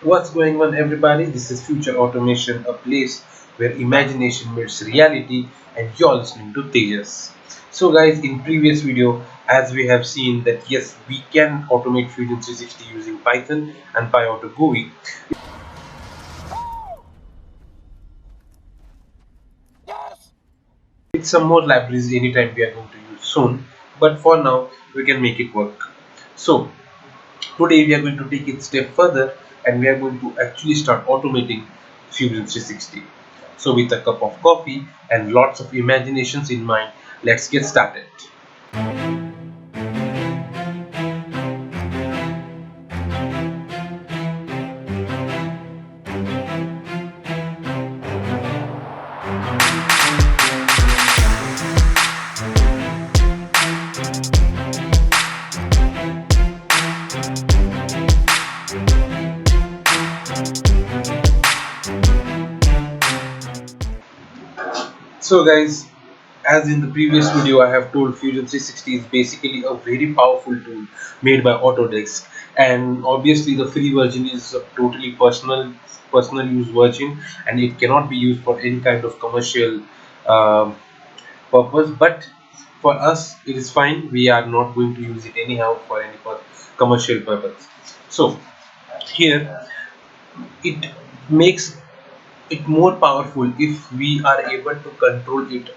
What's going on, everybody? This is Future Automation, a place where imagination meets reality, and you're listening to Tejas. So, guys, in previous video, as we have seen that yes, we can automate Fusion 360 using Python and PyAuto GUI with some more libraries anytime we are going to use soon. But for now, we can make it work. So, today we are going to take it step further and we are going to actually start automating Fusion 360. So with a cup of coffee and lots of imaginations in mind, let's get started. So guys, as in the previous video I have told, Fusion 360 is basically a very powerful tool made by Autodesk, and obviously the free version is a totally personal use version, and it cannot be used for any kind of commercial um purpose. But for us it is fine, we are not going to use it anyhow for any commercial purpose. So here it makes it more powerful if we are able to control it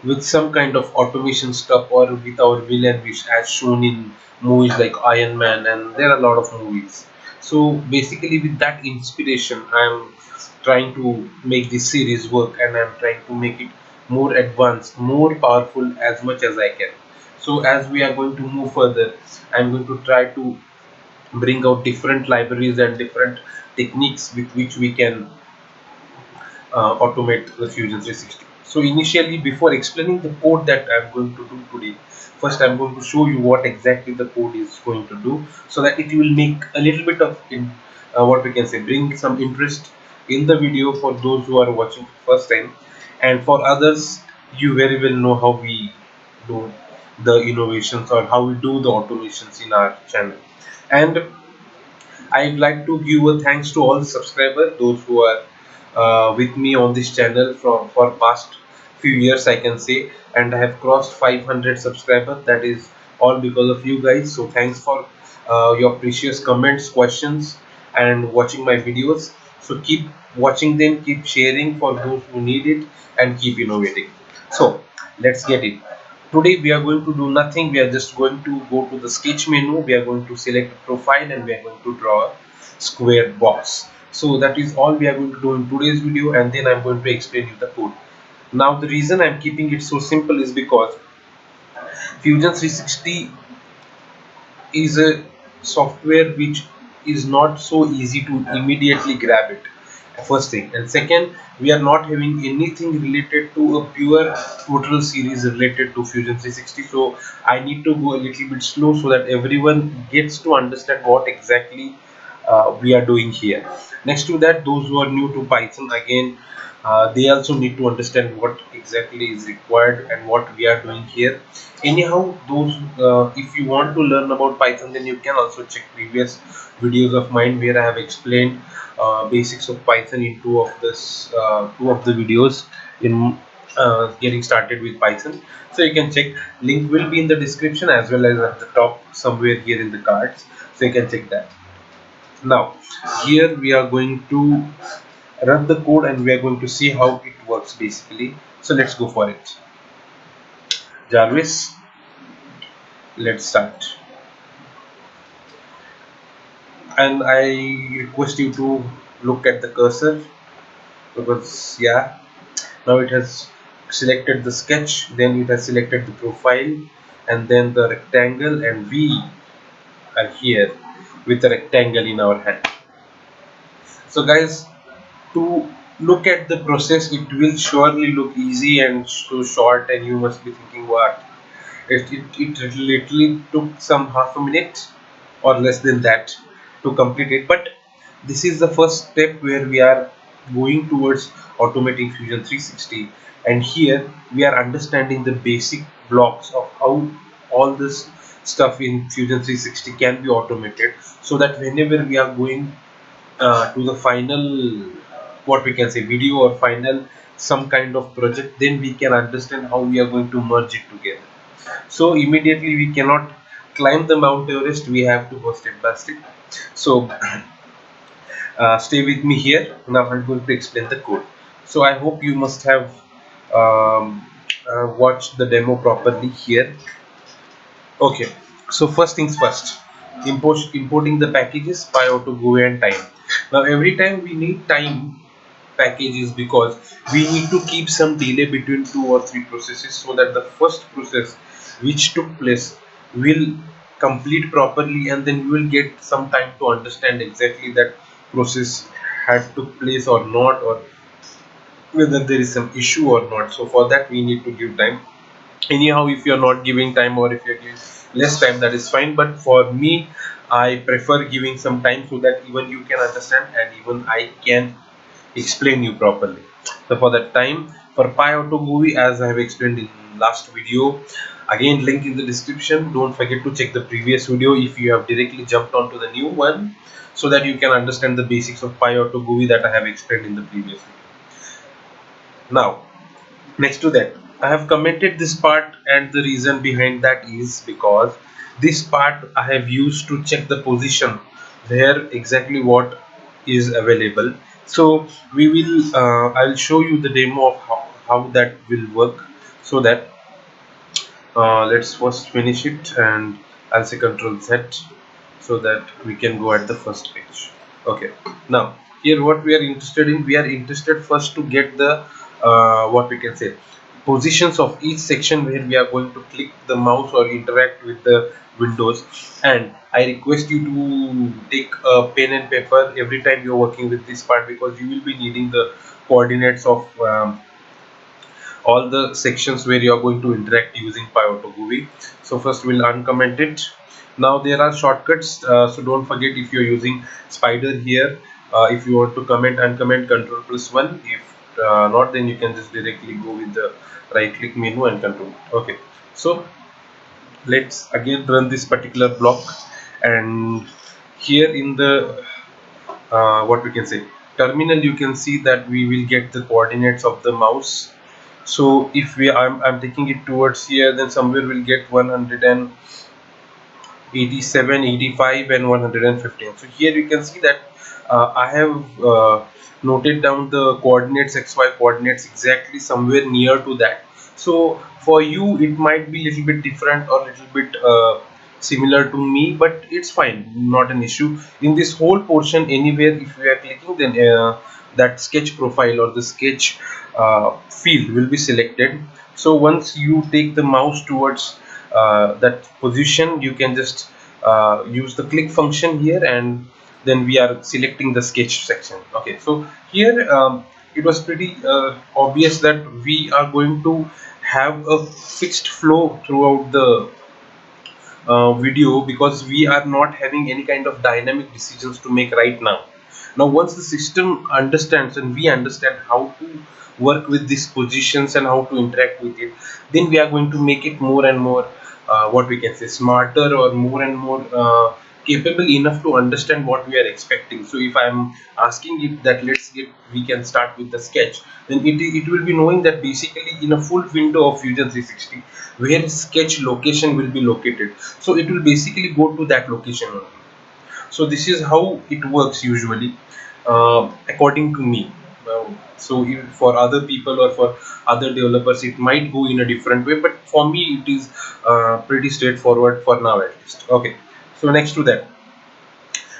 with some kind of automation stuff or with our will and wish, as shown in movies like Iron Man, and there are a lot of movies. So basically with that inspiration I'm trying to make this series work, and I'm trying to make it more advanced, more powerful as much as I can. So as we are going to move further, I'm going to try to bring out different libraries and different techniques with which we can automate the Fusion 360. So initially, before explaining the code that I'm going to do today, first I'm going to show you what exactly the code is going to do, so that it will make a little bit of what we can say, bring some interest in the video for those who are watching first time, and for others, you very well know how we do the innovations or how we do the automations in our channel. And I'd like to give a thanks to all the subscribers, those who are with me on this channel from for past few years, I can say, and I have crossed 500 subscribers. That is all because of you guys. So thanks for your precious comments, questions, and watching my videos. So keep watching them, keep sharing for those who need it, and keep innovating. So let's get it. Today we are going to do nothing. We are just going to go to the sketch menu. We are going to select a profile and we are going to draw a square box. So that is all we are going to do in today's video, and then I'm going to explain you the code. Now the reason I'm keeping it so simple is because Fusion 360 is a software which is not so easy to immediately grab it, first thing. And second, we are not having anything related to a pure tutorial series related to Fusion 360, so I need to go a little bit slow so that everyone gets to understand what exactly we are doing here. Next to that, those who are new to Python, again, they also need to understand what exactly is required and what we are doing here. Anyhow, those if you want to learn about Python, then you can also check previous videos of mine where I have explained basics of Python in two of the videos in getting started with Python. So you can check. Link will be in the description as well as at the top somewhere here in the cards, so you can check that. Now here we are going to run the code and we are going to see how it works basically. So let's go for it. Jarvis, let's start. And I request you to look at the cursor, because yeah, now it has selected the sketch, then it has selected the profile, and then the rectangle, and we are here with the rectangle in our hand. So guys, to look at the process, it will surely look easy and so short, and you must be thinking what, it literally took some half a minute or less than that to complete it. But this is the first step where we are going towards automating Fusion 360, and here we are understanding the basic blocks of how all this stuff in Fusion 360 can be automated, so that whenever we are going to the final what we can say video or final some kind of project, then we can understand how we are going to merge it together. So immediately we cannot climb the Mount Everest, we have to go step by step. So stay with me here. Now I'm going to explain the code. So I hope you must have watched the demo properly here. Okay, so first things first, importing the packages by AutoGo and time. Now every time we need time packages because we need to keep some delay between two or three processes, so that the first process which took place will complete properly, and then we will get some time to understand exactly that process had took place or not, or whether there is some issue or not. So for that we need to give time. Anyhow, if you're not giving time or if you're giving less time, that is fine, but for me I prefer giving some time so that even you can understand and even I can explain you properly. So for that time, for PyAutoGUI, as I have explained in last video, again link in the description. Don't forget to check the previous video if you have directly jumped onto the new one, so that you can understand the basics of PyAutoGUI that I have explained in the previous video. Now, next to that, I have commented this part, and the reason behind that is because this part I have used to check the position where exactly what is available. So we will I'll show you the demo of how that will work, so that let's first finish it, and I'll say Control Z so that we can go at the first page. Okay, now here what we are interested in, we are interested first to get the what we can say positions of each section where we are going to click the mouse or interact with the windows. And I request you to take a pen and paper every time you're working with this part, because you will be needing the coordinates of all the sections where you are going to interact using PyAutoGUI. So first we'll uncomment it. Now there are shortcuts, so don't forget, if you're using Spider here, if you want to comment, uncomment, Control+1. If not, then you can just directly go with the right click menu and control. Okay, so let's again run this particular block, and here in the what we can say terminal, you can see that we will get the coordinates of the mouse. So if I'm taking it towards here, then somewhere we'll get 187, 85, and 115. So here you can see that I have noted down the coordinates, xy coordinates, exactly somewhere near to that. So for you it might be little bit different or little bit similar to me, but it's fine, not an issue. In this whole portion, anywhere if we are clicking, then that sketch profile or the sketch field will be selected. So once you take the mouse towards that position, you can just use the click function here, and then we are selecting the sketch section. Okay, so here it was pretty obvious that we are going to have a fixed flow throughout the video, because we are not having any kind of dynamic decisions to make right now. Now once the system understands and we understand how to work with these positions and how to interact with it, then we are going to make it more and more what we can say smarter, or more and more capable enough to understand what we are expecting. So if I'm asking it that let's get we can start with the sketch, then it will be knowing that basically in a full window of Fusion 360 where sketch location will be located, so it will basically go to that location only. So this is how it works usually, according to me. So if for other people or for other developers it might go in a different way, but for me it is pretty straightforward for now at least. Okay, so next to that,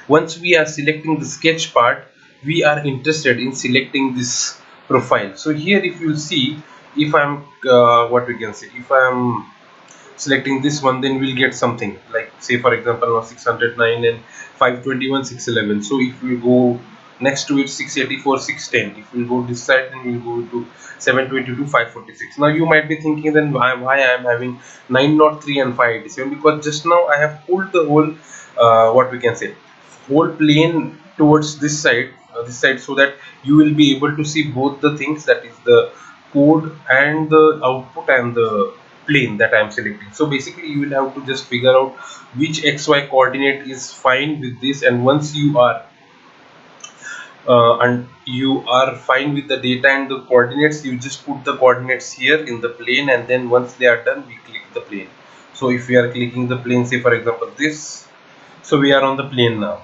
once we are selecting the sketch part, we are interested in selecting this profile. So here if you see, if I'm what we can say, if I'm selecting this one, then we'll get something like, say for example, now 609 and 521, 611. So if we go next to it, 684, 610, if we go this side, then we'll go to 722, 546. Now you might be thinking, then why I am having 903 and 587, because just now I have pulled the whole what we can say whole plane towards this side, so that you will be able to see both the things, that is the code and the output and the plane that I am selecting. So basically you will have to just figure out which xy coordinate is fine with this, and once you are and you are fine with the data and the coordinates, you just put the coordinates here in the plane, and then once they are done, we click the plane. So if we are clicking the plane, say for example this, so we are on the plane now.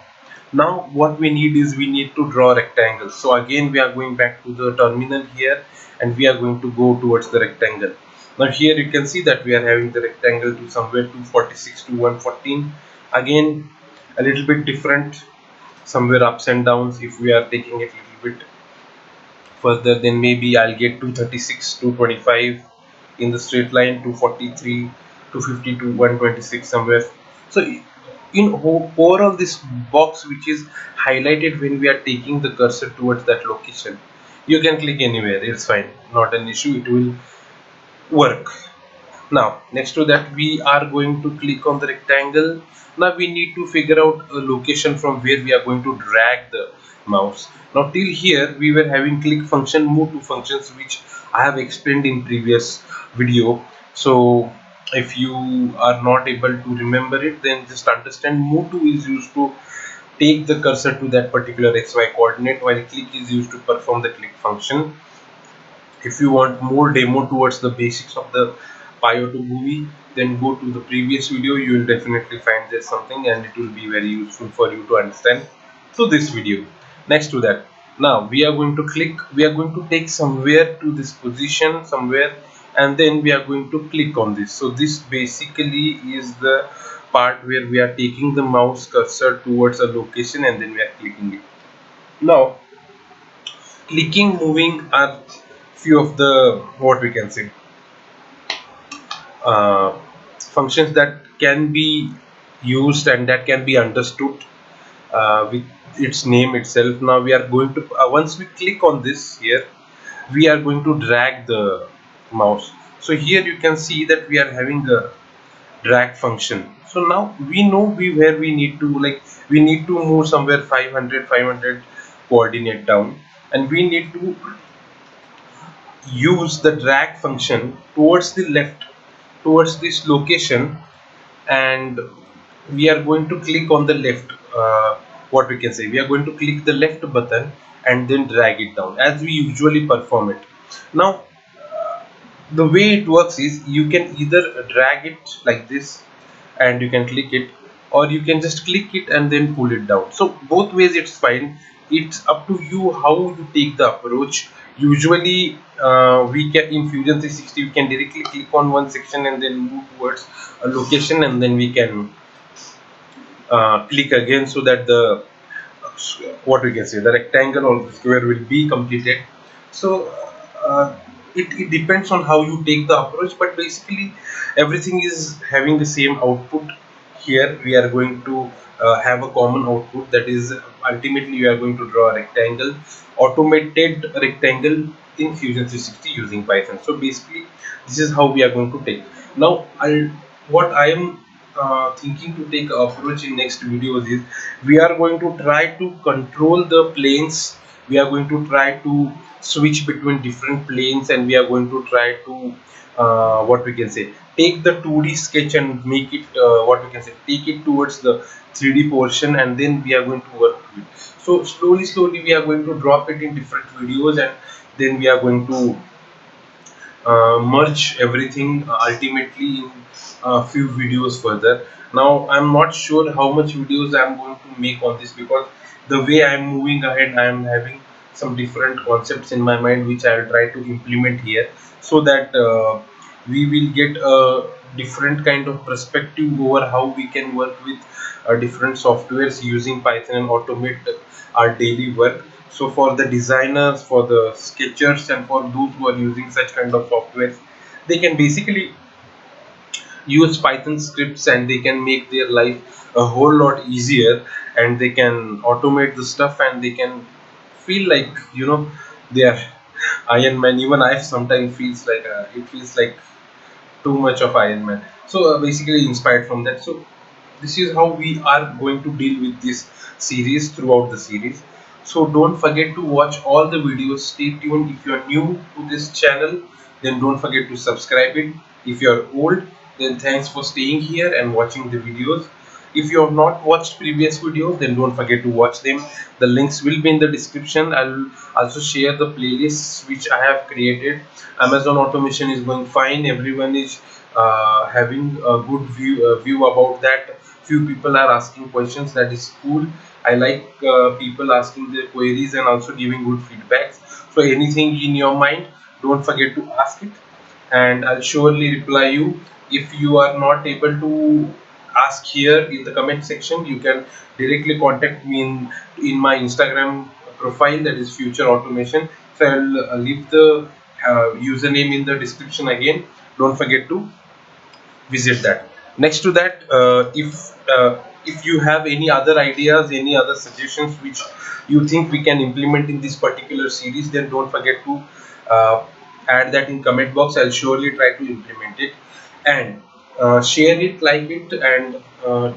Now what we need is we need to draw rectangles. So again we are going back to the terminal here, and we are going to go towards the rectangle. Now here you can see that we are having the rectangle to somewhere 246 to 114. Again a little bit different, somewhere ups and downs. If we are taking it a little bit further, then maybe I'll get 236, 225 in the straight line, 243, 252, 126 somewhere. So in overall this box which is highlighted when we are taking the cursor towards that location, you can click anywhere, it's fine, not an issue, it will work. Now next to that we are going to click on the rectangle. Now we need to figure out a location from where we are going to drag the mouse. Now till here we were having click function, move to functions, which I have explained in previous video. So if you are not able to remember it, then just understand move to is used to take the cursor to that particular xy coordinate, while click is used to perform the click function. If you want more demo towards the basics of the PyAuto GUI, then go to the previous video. You will definitely find there something, and it will be very useful for you to understand through this video. Next to that, now we are going to click, we are going to take somewhere to this position somewhere, and then we are going to click on this. So this basically is the part where we are taking the mouse cursor towards a location, and then we are clicking it. Now clicking, moving are few of the, what we can say, uh, functions that can be used and that can be understood with its name itself. Now we are going to once we click on this here, we are going to drag the mouse. So here you can see that we are having a drag function. So now we know where we need to, like, we need to move somewhere 500 coordinate down, and we need to use the drag function towards the left, towards this location, and we are going to click on the left, what we can say, we are going to click the left button and then drag it down as we usually perform it. Now the way it works is you can either drag it like this and you can click it, or you can just click it and then pull it down. So both ways it's fine, it's up to you how you take the approach. Usually we can, in Fusion 360 we can directly click on one section and then move towards a location, and then we can click again, so that the, what we can say, the rectangle or the square will be completed. So uh, it depends on how you take the approach, but basically everything is having the same output. Here we are going to have a common output, that is ultimately we are going to draw a rectangle, automated rectangle in Fusion 360 using Python. So basically this is how we are going to take. Now what I am thinking to take approach in next videos is we are going to try to control the planes. We are going to try to switch between different planes, and we are going to try to what we can say, take the 2D sketch and make it, what we can say, take it towards the 3D portion, and then we are going to work with it. So slowly we are going to drop it in different videos, and then we are going to merge everything ultimately in a few videos further. Now I'm not sure how much videos I'm going to make on this, because the way I'm moving ahead, I'm having some different concepts in my mind which I'll try to implement here, so that we will get a different kind of perspective over how we can work with different softwares using Python and automate our daily work. So for the designers, for the sketchers, and for those who are using such kind of softwares, they can basically use Python scripts, and they can make their life a whole lot easier, and they can automate the stuff, and they can feel like, they are Iron Man. Even I sometimes feels like it feels like too much of Iron Man. So basically inspired from that. So this is how we are going to deal with this series throughout the series. So don't forget to watch all the videos. Stay tuned. If you are new to this channel, then don't forget to subscribe it. If you are old, then thanks for staying here and watching the videos. If you have not watched previous videos, then don't forget to watch them. The links will be in the description. I'll also share the playlists which I have created. Amazon automation is going fine. Everyone is having a good view about that. Few people are asking questions. That is cool. I like people asking their queries and also giving good feedbacks. So anything in your mind, don't forget to ask it, and I'll surely reply you. If you are not able to ask here in the comment section, you can directly contact me in my Instagram profile, that is Future Automation. So I'll leave the username in the description again. Don't forget to visit that. Next to that, if you have any other ideas, any other suggestions which you think we can implement in this particular series, then don't forget to uh, add that in comment box. I'll surely try to implement it, and share it, like it, and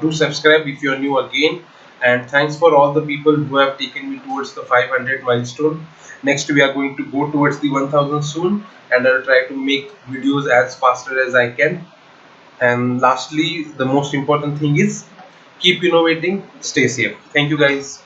do subscribe if you're new again. And thanks for all the people who have taken me towards the 500 milestone. Next we are going to go towards the 1000 soon, and I'll try to make videos as faster as I can. And lastly, the most important thing is keep innovating, stay safe. Thank you, guys.